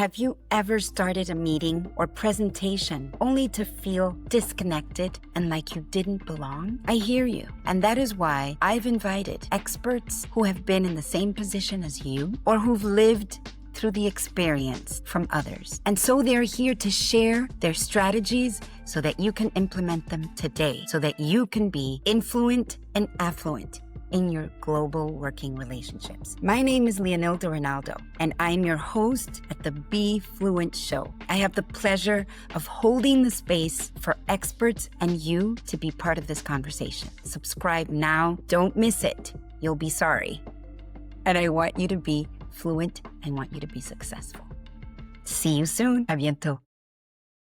Have you ever started a meeting or presentation only to feel disconnected and like you didn't belong? I hear you. And that is why I've invited experts who have been in the same position as you or who've lived through the experience from others. And so they're here to share their strategies so that you can implement them today, so that you can be influent and affluent in your global working relationships. My name is Leonilda Renaldo, and I'm your host at the BE Fluent Show. I have the pleasure of holding the space for experts and you to be part of this conversation. Subscribe now. Don't miss it. You'll be sorry. And I want you to be fluent and want you to be successful. See you soon. A bientôt.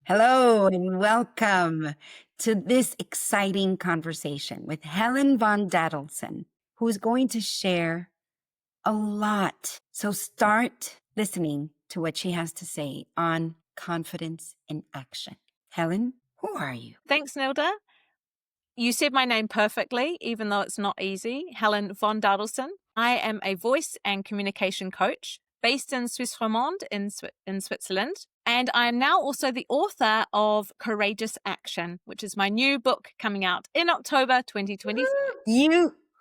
Hello and welcome to this exciting conversation with Helen von Dadelszen, who is going to share a lot. So start listening to what she has to say on confidence in action. Helen, who are you? Thanks, Nilda. You said my name perfectly, even though it's not easy. Helen von Dadelszen. I am a voice and communication coach based in Suisse Romande in Switzerland. And I am now also the author of Courageous Action, which is my new book coming out in October 2023.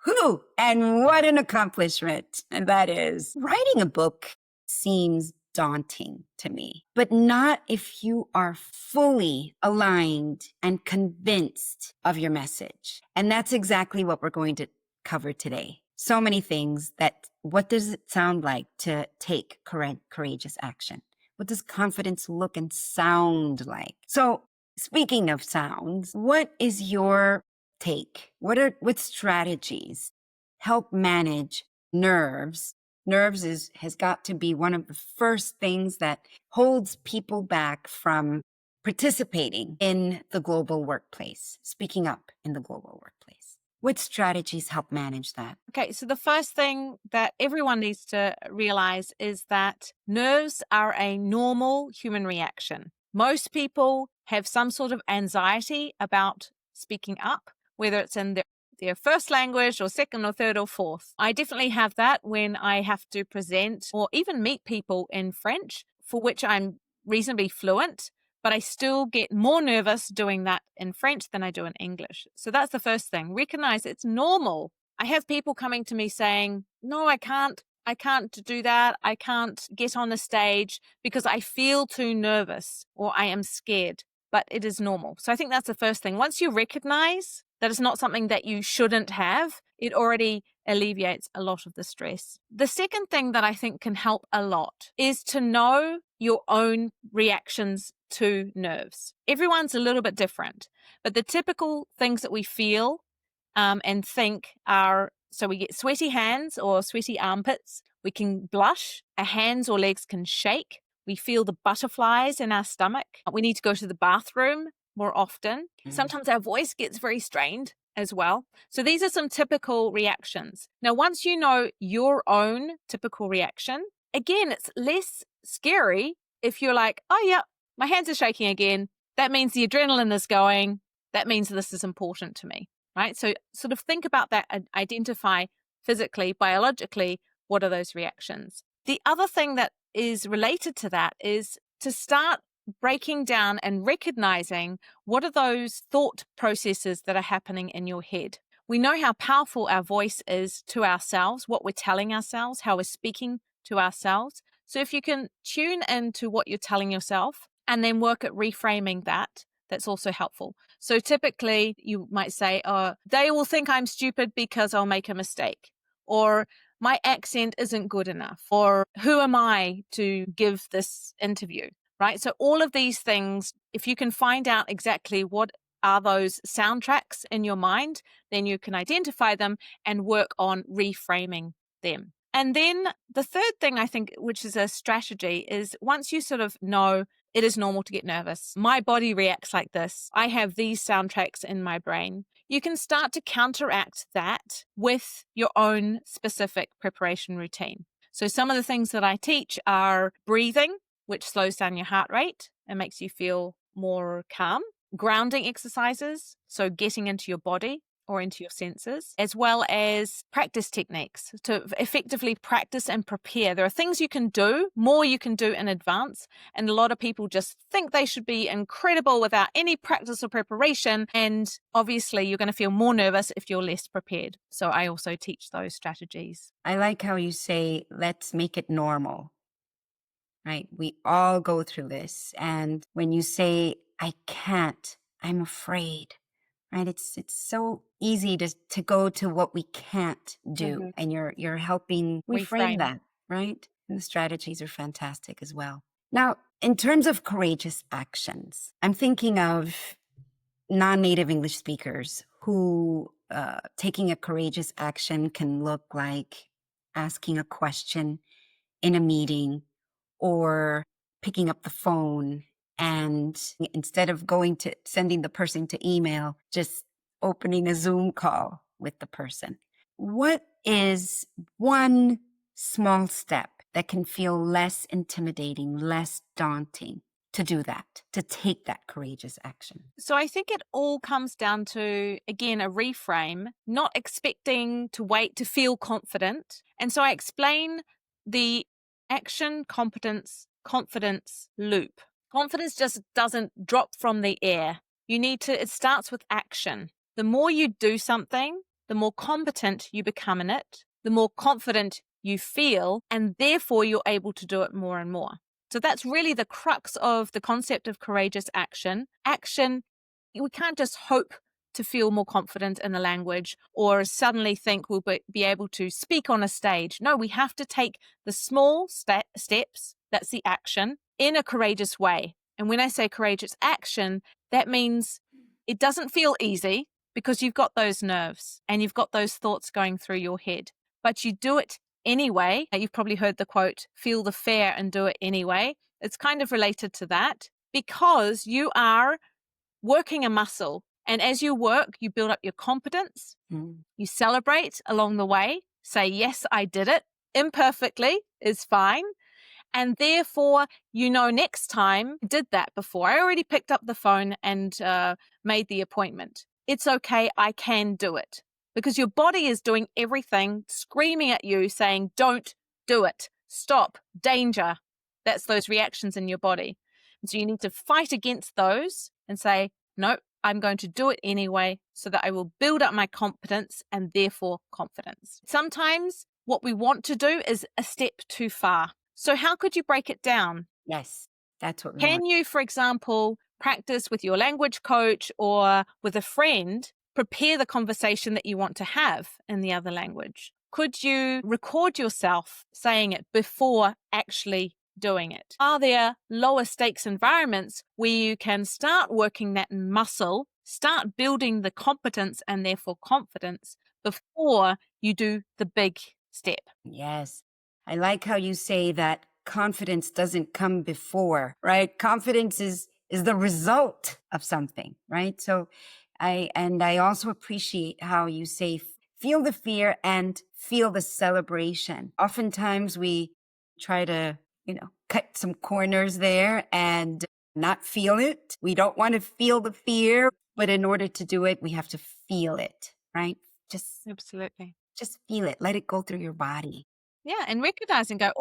Who? And what an accomplishment. And that is, writing a book seems daunting to me, but not if you are fully aligned and convinced of your message. And that's exactly what we're going to cover today. So many things what does it sound like to take courageous action? What does confidence look and sound like? So speaking of sounds, what is your take? What strategies help manage nerves? Nerves has got to be one of the first things that holds people back from participating in the global workplace, speaking up in the global workplace. What strategies help manage that? Okay, so the first thing that everyone needs to realize is that nerves are a normal human reaction. Most people have some sort of anxiety about speaking up, whether it's in their first language or second or third or fourth. I definitely have that when I have to present or even meet people in French, for which I'm reasonably fluent, but I still get more nervous doing that in French than I do in English. So that's the first thing. Recognize it's normal. I have people coming to me saying, no, I can't do that. I can't get on the stage because I feel too nervous or I am scared, but it is normal. So I think that's the first thing. Once you recognize that it's not something that you shouldn't have, it already alleviates a lot of the stress. The second thing that I think can help a lot is to know your own reactions to nerves. Everyone's a little bit different, but the typical things that we feel and think are, so we get sweaty hands or sweaty armpits, we can blush, our hands or legs can shake, we feel the butterflies in our stomach, we need to go to the bathroom more often. Sometimes our voice gets very strained as well. So these are some typical reactions. Now, once you know your own typical reaction, again, it's less scary if you're like, oh yeah, my hands are shaking again. That means the adrenaline is going. That means this is important to me, right? So sort of think about that and identify physically, biologically, what are those reactions? The other thing that is related to that is to start breaking down and recognizing what are those thought processes that are happening in your head. We know how powerful our voice is to ourselves, what we're telling ourselves, how we're speaking to ourselves. So if you can tune into what you're telling yourself and then work at reframing that, that's also helpful. So typically you might say, they will think I'm stupid because I'll make a mistake, or my accent isn't good enough, or who am I to give this interview? Right? So all of these things, if you can find out exactly what are those soundtracks in your mind, then you can identify them and work on reframing them. And then the third thing I think, which is a strategy, is once you sort of know it is normal to get nervous, my body reacts like this, I have these soundtracks in my brain, you can start to counteract that with your own specific preparation routine. So some of the things that I teach are breathing, which slows down your heart rate and makes you feel more calm. Grounding exercises, so getting into your body. or into your senses, as well as practice techniques to effectively practice and prepare. There are things you can do, more you can do in advance, and a lot of people just think they should be incredible without any practice or preparation, and obviously you're going to feel more nervous if you're less prepared. So I also teach those strategies. I like how you say, let's make it normal, right? We all go through this. And when you say, I can't, I'm afraid, right? It's so easy to go to what we can't do. And you're helping reframe that, right? And the strategies are fantastic as well. Now, in terms of courageous actions, I'm thinking of non-native English speakers who taking a courageous action can look like asking a question in a meeting or picking up the phone, and instead of sending the person to email, just opening a Zoom call with the person. What is one small step that can feel less intimidating, less daunting to do that, to take that courageous action? So I think it all comes down to, again, a reframe, not expecting to wait to feel confident. And so I explain the action, competence, confidence loop. Confidence just doesn't drop from the air. It starts with action. The more you do something, the more competent you become in it, the more confident you feel, and therefore you're able to do it more and more. So that's really the crux of the concept of courageous action. Action, we can't just hope to feel more confident in a language or suddenly think we'll be able to speak on a stage. No, we have to take the small steps, that's the action, in a courageous way. And when I say courageous action, that means it doesn't feel easy because you've got those nerves and you've got those thoughts going through your head, but you do it anyway. You've probably heard the quote, feel the fear and do it anyway. It's kind of related to that because you are working a muscle. And as you work, you build up your competence. You celebrate along the way. Say, yes, I did it. Imperfectly is fine. And therefore, next time I did that before. I already picked up the phone and made the appointment. It's okay. I can do it. Because your body is doing everything, screaming at you, saying, don't do it. Stop. Danger. That's those reactions in your body. And so you need to fight against those and say, no, I'm going to do it anyway so that I will build up my competence and therefore confidence. Sometimes what we want to do is a step too far. So how could you break it down? Yes, that's what we Can want. you, for example, practice with your language coach or with a friend, prepare the conversation that you want to have in the other language? Could you record yourself saying it before actually doing it? Are there lower stakes environments where you can start working that muscle, start building the competence and therefore confidence before you do the big step? Yes. I like how you say that confidence doesn't come before, right? Confidence is the result of something, right? So I also appreciate how you say feel the fear and feel the celebration. Oftentimes we try to, cut some corners there and not feel it. We don't want to feel the fear, but in order to do it, we have to feel it, right? Absolutely. Just feel it. Let it go through your body. Yeah, and recognize and go,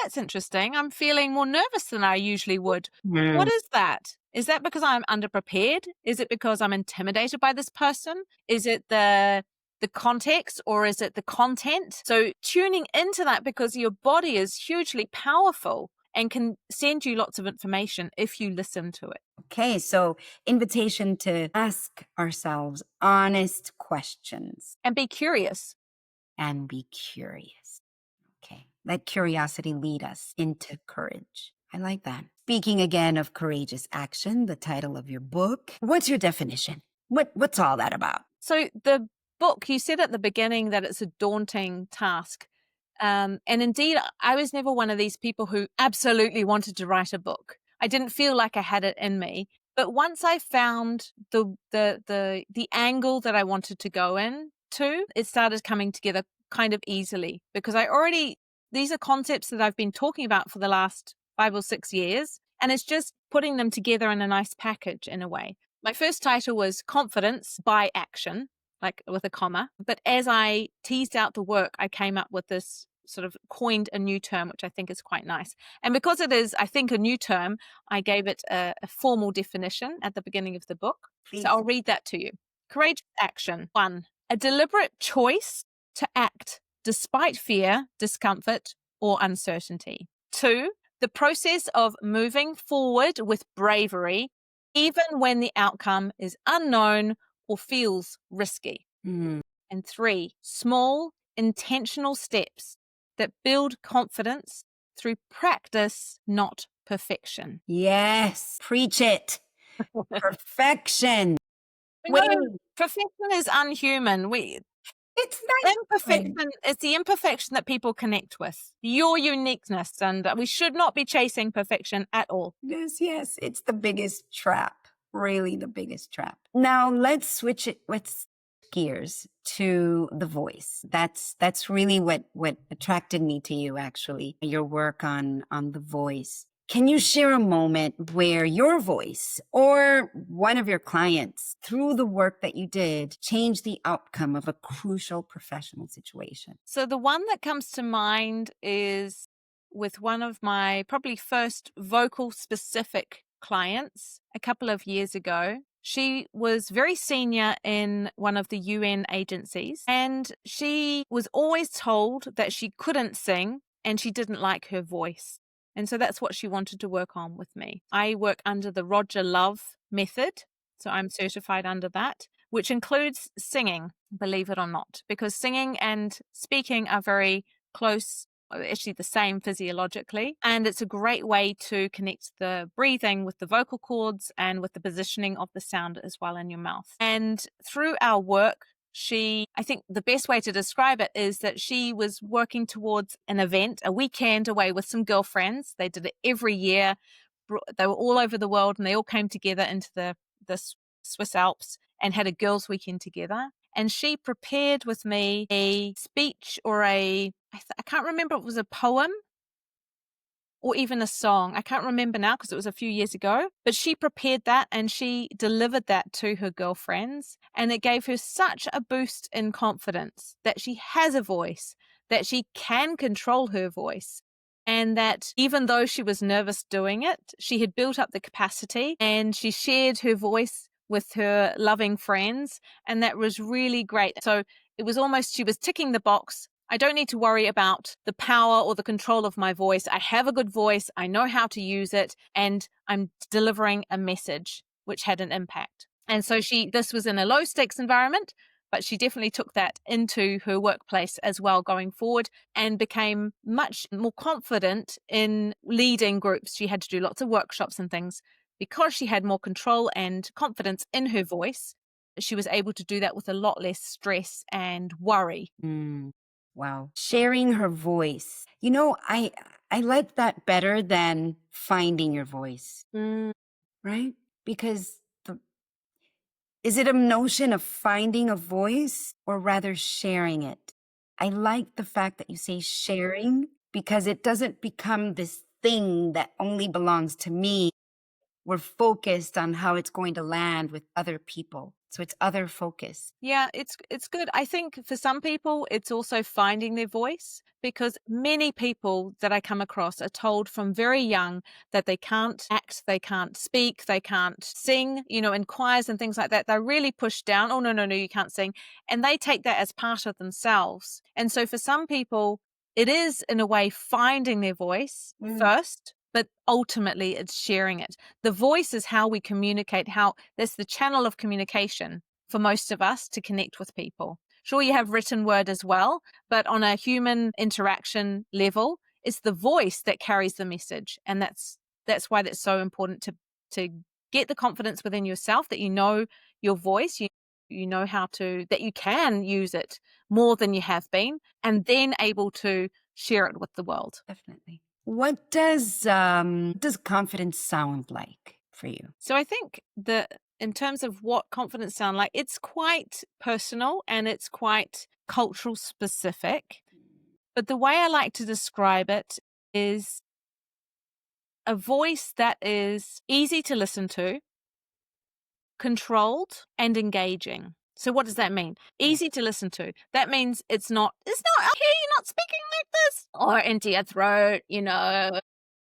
that's interesting. I'm feeling more nervous than I usually would. What is that? Is that because I'm underprepared? Is it because I'm intimidated by this person? Is it the context or is it the content? So tuning into that, because your body is hugely powerful and can send you lots of information if you listen to it. Okay, so invitation to ask ourselves honest questions. And be curious. Okay, let curiosity lead us into courage. I like that. Speaking again of courageous action, the title of your book. What's your definition? What's all that about? So the book, you said at the beginning that it's a daunting task. And indeed, I was never one of these people who absolutely wanted to write a book. I didn't feel like I had it in me. But once I found the angle that I wanted to go into, it started coming together kind of easily, because these are concepts that I've been talking about for the last 5 or 6 years, and it's just putting them together in a nice package in a way. My first title was Confidence by Action. like with a comma. But as I teased out the work, I came up with this sort of coined a new term, which I think is quite nice. And because it is, I think, a new term, I gave it a formal definition at the beginning of the book. Please. So I'll read that to you. Courageous action. 1, a deliberate choice to act despite fear, discomfort, or uncertainty. 2, the process of moving forward with bravery, even when the outcome is unknown or feels risky. Mm. And 3, small, intentional steps that build confidence through practice, not perfection. Yes, preach it. Perfection. No, Wait, perfection is unhuman. it's not. Imperfection is the imperfection that people connect with, your uniqueness, and we should not be chasing perfection at all. Yes, it's the biggest trap. Really the biggest trap. Now let's switch gears to the voice. That's really what attracted me to you, actually. Your work on the voice. Can you share a moment where your voice or one of your clients, through the work that you did, changed the outcome of a crucial professional situation? So the one that comes to mind is with one of my probably first vocal specific clients a couple of years ago. She was very senior in one of the UN agencies, and she was always told that she couldn't sing and she didn't like her voice. And so that's what she wanted to work on with me. I work under the Roger Love method, so I'm certified under that, which includes singing, believe it or not, because singing and speaking are very close, actually the same physiologically. And it's a great way to connect the breathing with the vocal cords and with the positioning of the sound as well in your mouth. And through our work, I think the best way to describe it is that she was working towards an event, a weekend away with some girlfriends. They did it every year. They were all over the world and they all came together into the Swiss Alps and had a girls' weekend together. And she prepared with me a speech or I can't remember if it was a poem or even a song. I can't remember now because it was a few years ago, but she prepared that and she delivered that to her girlfriends. And it gave her such a boost in confidence that she has a voice, that she can control her voice. And that even though she was nervous doing it, she had built up the capacity and she shared her voice with her loving friends. And that was really great. So it was almost, she was ticking the box. I don't need to worry about the power or the control of my voice. I have a good voice. I know how to use it, and I'm delivering a message which had an impact. And so this was in a low stakes environment, but she definitely took that into her workplace as well going forward and became much more confident in leading groups. She had to do lots of workshops and things because she had more control and confidence in her voice. She was able to do that with a lot less stress and worry. Wow. Sharing her voice. I like that better than finding your voice, right? Because is it a notion of finding a voice or rather sharing it? I like the fact that you say sharing because it doesn't become this thing that only belongs to me. We're focused on how it's going to land with other people. So it's other focus. Yeah, it's good. I think for some people, it's also finding their voice because many people that I come across are told from very young that they can't act, they can't speak, they can't sing, in choirs and things like that. They're really pushed down. Oh, no, you can't sing. And they take that as part of themselves. And so for some people, it is in a way finding their voice first, but ultimately it's sharing it. The voice is how we communicate, that's the channel of communication for most of us to connect with people. Sure, you have written word as well, but on a human interaction level, it's the voice that carries the message. And that's why that's so important to get the confidence within yourself that you know your voice, you know that you can use it more than you have been, and then able to share it with the world. Definitely. What does confidence sound like for you? So I think that in terms of what confidence sound like, it's quite personal and it's quite cultural specific. But the way I like to describe it is a voice that is easy to listen to, controlled, and engaging. So what does that mean? Easy to listen to. That means it's not, I hear you not speaking like this. Or into your throat,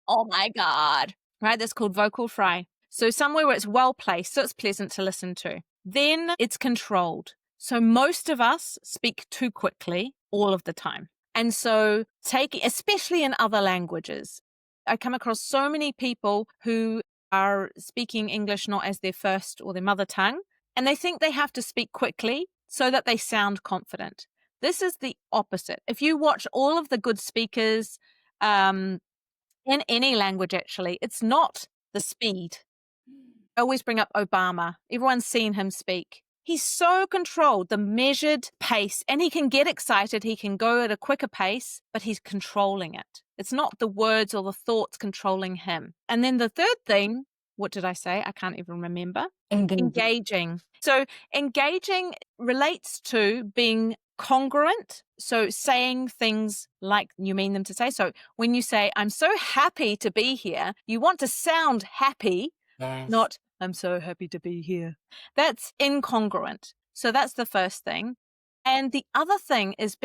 oh my God. Right? That's called vocal fry. So somewhere where it's well placed, so it's pleasant to listen to. Then it's controlled. So most of us speak too quickly all of the time. And so especially in other languages, I come across so many people who are speaking English not as their first or their mother tongue, and they think they have to speak quickly so that they sound confident. This is the opposite. If you watch all of the good speakers in any language, actually, it's not the speed. I always bring up Obama. Everyone's seen him speak. He's so controlled, the measured pace, and he can get excited. He can go at a quicker pace, but he's controlling it. It's not the words or the thoughts controlling him. And then the third thing, what did I say? I can't even remember. Engaging. So engaging relates to being congruent. So saying things like you mean them to say. So when you say, I'm so happy to be here, you want to sound happy, not I'm so happy to be here. That's incongruent. So that's the first thing. And the other thing is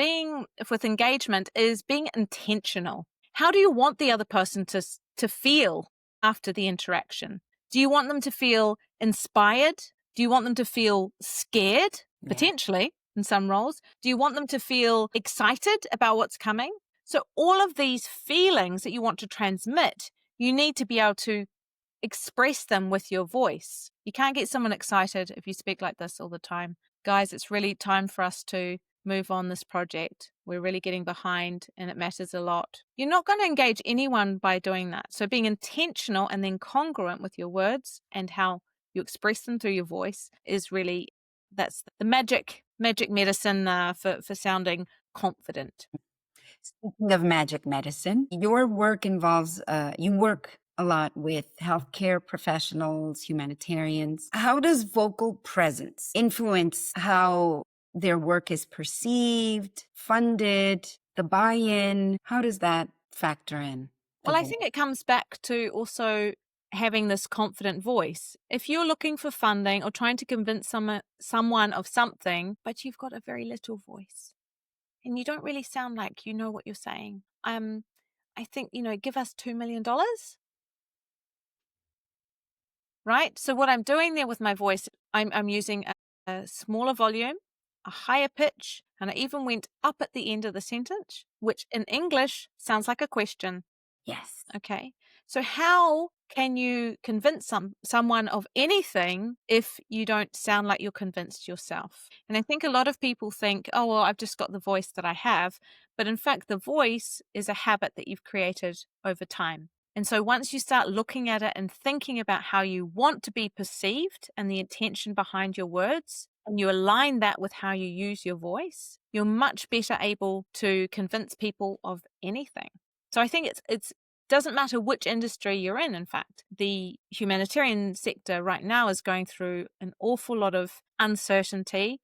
with engagement is being intentional. How do you want the other person to feel after the interaction? Do you want them to feel inspired? Do you want them to feel scared, potentially, in some roles? Do you want them to feel excited about what's coming? So all of these feelings that you want to transmit, you need to be able to express them with your voice. You can't get someone excited if you speak like this all the time. Guys, it's really time for us to move on this project. We're really getting behind and it matters a lot. You're not going to engage anyone by doing that. So being intentional and then congruent with your words and how you express them through your voice is really, that's the magic medicine for sounding confident. Speaking of magic medicine, your work involves, you work a lot with healthcare professionals, humanitarians. How does vocal presence influence how their work is perceived, funded, the buy-in? How does that factor in? Well, I think it comes back to also having this confident voice. If you're looking for funding or trying to convince someone of something, but you've got a very little voice and you don't really sound like you know what you're saying, I think, give us $2 million. Right? So what I'm doing there with my voice, I'm using a smaller volume, a higher pitch, and I even went up at the end of the sentence, which in English sounds like a question. Yes. Okay. So how can you convince someone of anything if you don't sound like you're convinced yourself? And I think a lot of people think, oh, well, I've just got the voice that I have. But in fact, the voice is a habit that you've created over time. And so once you start looking at it and thinking about how you want to be perceived and the intention behind your words, and you align that with how you use your voice, you're much better able to convince people of anything. So I think it's doesn't matter which industry you're in fact. The humanitarian sector right now is going through an awful lot of uncertainty.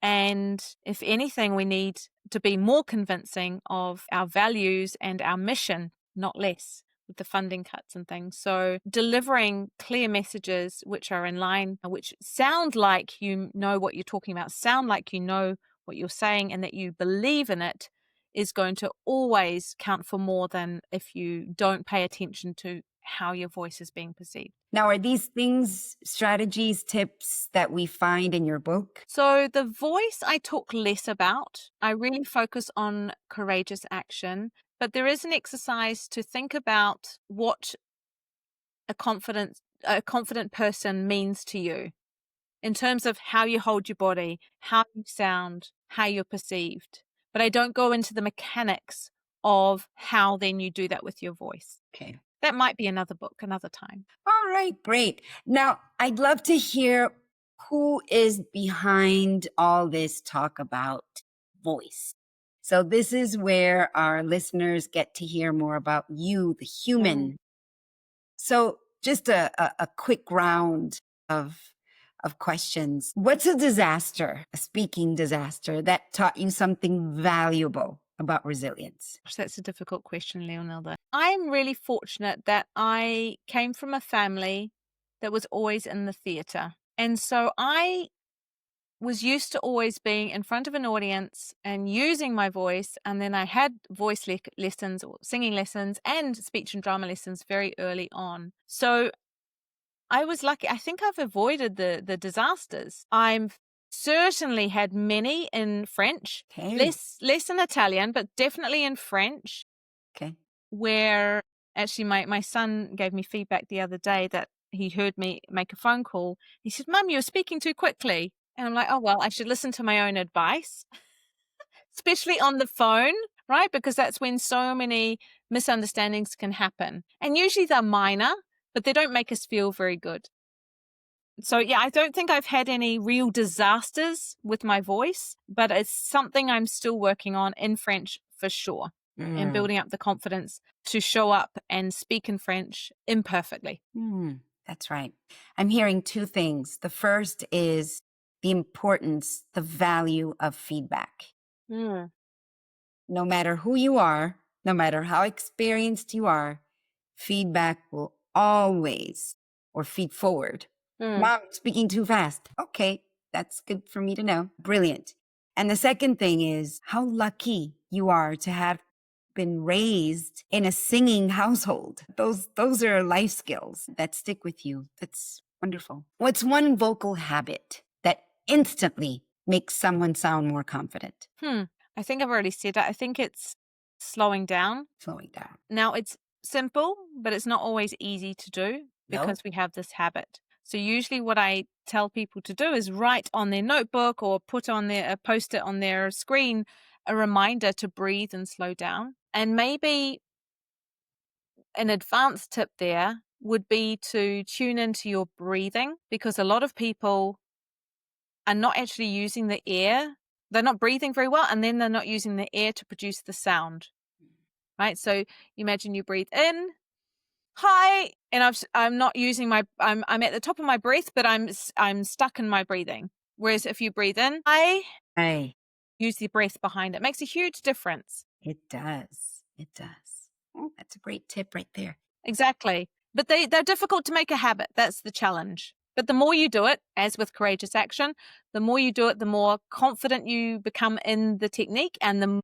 And if anything, we need to be more convincing of our values and our mission, not less, with the funding cuts and things. So delivering clear messages which are in line, which sound like you know what you're talking about, sound like you know what you're saying and that you believe in it, is going to always count for more than if you don't pay attention to how your voice is being perceived. Now, are these things, strategies, tips that we find in your book? So the voice I talk less about. I really focus on courageous action, but there is an exercise to think about what a confident person means to you in terms of how you hold your body, how you sound, how you're perceived. But I don't go into the mechanics of how then you do that with your voice. Okay. That might be another book, another time. All right, great. Now, I'd love to hear who is behind all this talk about voice. So this is where our listeners get to hear more about you, the human. So just a quick round of questions. What's a disaster, a speaking disaster, that taught you something valuable about resilience? That's a difficult question, Leonilda. I'm really fortunate that I came from a family that was always in the theatre. And so I was used to always being in front of an audience and using my voice. And then I had voice lessons or singing lessons and speech and drama lessons very early on. So I was lucky. I think I've avoided the disasters. I've certainly had many in French, Okay. less in Italian, but definitely in French, Okay. where actually my son gave me feedback the other day that he heard me make a phone call. He said, "Mum, you're speaking too quickly." And I'm like, oh, well, I should listen to my own advice, especially on the phone, right? Because that's when so many misunderstandings can happen. And usually they're minor, but they don't make us feel very good. So, yeah, I don't think I've had any real disasters with my voice, but it's something I'm still working on in French for sure, and building up the confidence to show up and speak in French imperfectly. That's right. I'm hearing two things. The first is the importance, the value of feedback. No matter who you are, no matter how experienced you are, feedback will always, or feed forward. Mom, speaking too fast. Okay, that's good for me to know. Brilliant. And the second thing is how lucky you are to have been raised in a singing household. Those are life skills that stick with you. That's wonderful. What's one vocal habit that instantly makes someone sound more confident? I think I've already said that. I think it's slowing down. Slowing down. Now, it's simple, but it's not always easy to do because we have this habit. So usually what I tell people to do is write on their notebook or put on their post-it on their screen a reminder to breathe and slow down. And maybe an advanced tip there would be to tune into your breathing, because a lot of people are not actually using the air. They're not breathing very well, and then they're not using the air to produce the sound, right? So imagine you breathe in, hi, and I'm not using I'm at the top of my breath, but I'm stuck in my breathing. Whereas if you breathe in, Hey, use the breath behind it. Makes a huge difference. it does. It does. Oh, that's a great tip right there. Exactly. But they're difficult to make a habit. That's the challenge. But the more you do it, as with courageous action, the more you do it, the more confident you become in the technique and the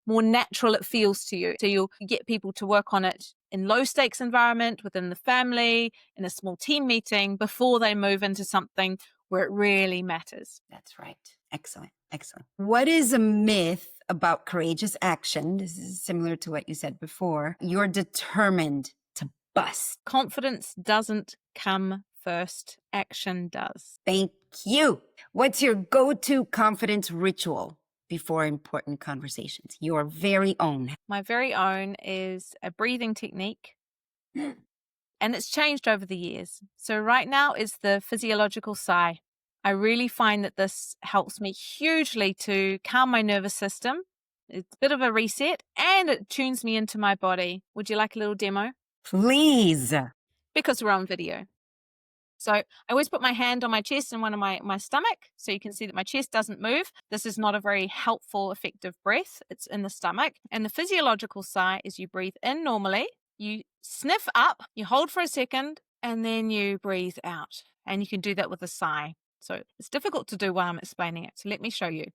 more natural it feels to you. So you'll get people to work on it in low stakes environment, within the family, in a small team meeting, before they move into something where it really matters. That's right. Excellent. Excellent. What is a myth about courageous action? This is similar to what you said before. You're determined to bust. Confidence doesn't come first. Action does. Thank you. What's your go-to confidence ritual before important conversations? Your very own. My very own is a breathing technique. And it's changed over the years. So right now is the physiological sigh. I really find that this helps me hugely to calm my nervous system. It's a bit of a reset and it tunes me into my body. Would you like a little demo? Please. Because we're on video. So I always put my hand on my chest and one on my stomach, so you can see that my chest doesn't move. This is not a very helpful, effective breath. It's in the stomach. And the physiological sigh is you breathe in normally, you sniff up, you hold for a second, and then you breathe out. And you can do that with a sigh. So it's difficult to do while I'm explaining it. So let me show you.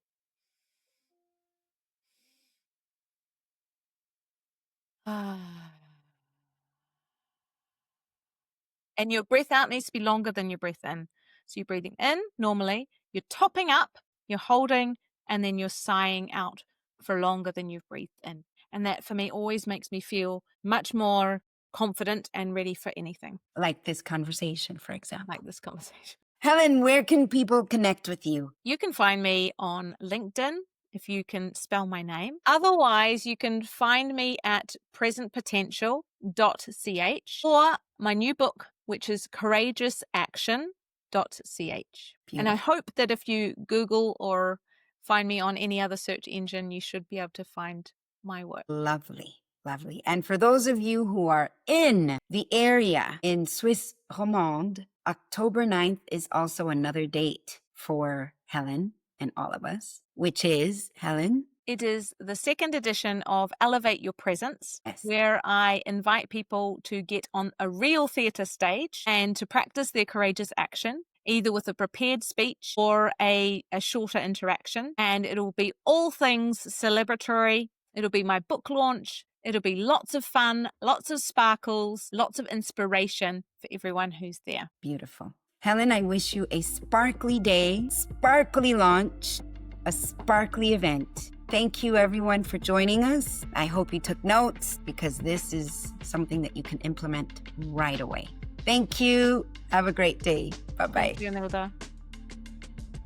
And your breath out needs to be longer than your breath in. So you're breathing in normally, you're topping up, you're holding, and then you're sighing out for longer than you've breathed in. And that for me always makes me feel much more confident and ready for anything. Like this conversation, for example. Like this conversation. Helen, where can people connect with you? You can find me on LinkedIn, if you can spell my name. Otherwise, you can find me at presentpotential.ch or my new book, which is courageousaction.ch. And I hope that if you Google or find me on any other search engine, you should be able to find my work. Lovely. Lovely. And for those of you who are in the area in Swiss Romande, October 9th is also another date for Helen and all of us, which is, Helen? It is the second edition of Elevate Your Presence, Yes. where I invite people to get on a real theatre stage and to practice their courageous action. either with a prepared speech or a shorter interaction. And it'll be all things celebratory. It'll be my book launch. It'll be lots of fun, lots of sparkles, lots of inspiration for everyone who's there. Beautiful. Helen, I wish you a sparkly day, sparkly launch, a sparkly event. Thank you, everyone, for joining us. I hope you took notes because this is something that you can implement right away. Thank you. Have a great day. Bye-bye. Thank you, Leonilda.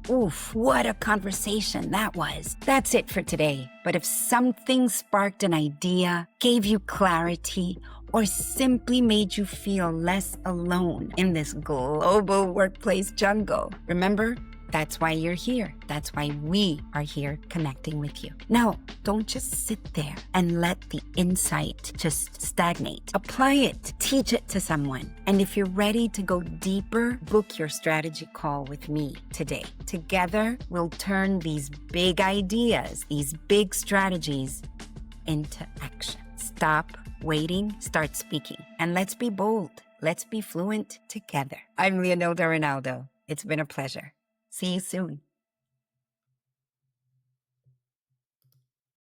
Oof, what a conversation that was. That's it for today. But if something sparked an idea, gave you clarity, or simply made you feel less alone in this global workplace jungle, remember, that's why you're here. That's why we are here connecting with you. Now, don't just sit there and let the insight just stagnate. Apply it. Teach it to someone. And if you're ready to go deeper, book your strategy call with me today. Together, we'll turn these big ideas, these big strategies into action. Stop waiting, start speaking. And let's be bold. Let's be fluent together. I'm Leonilda Renaldo. It's been a pleasure. See you soon.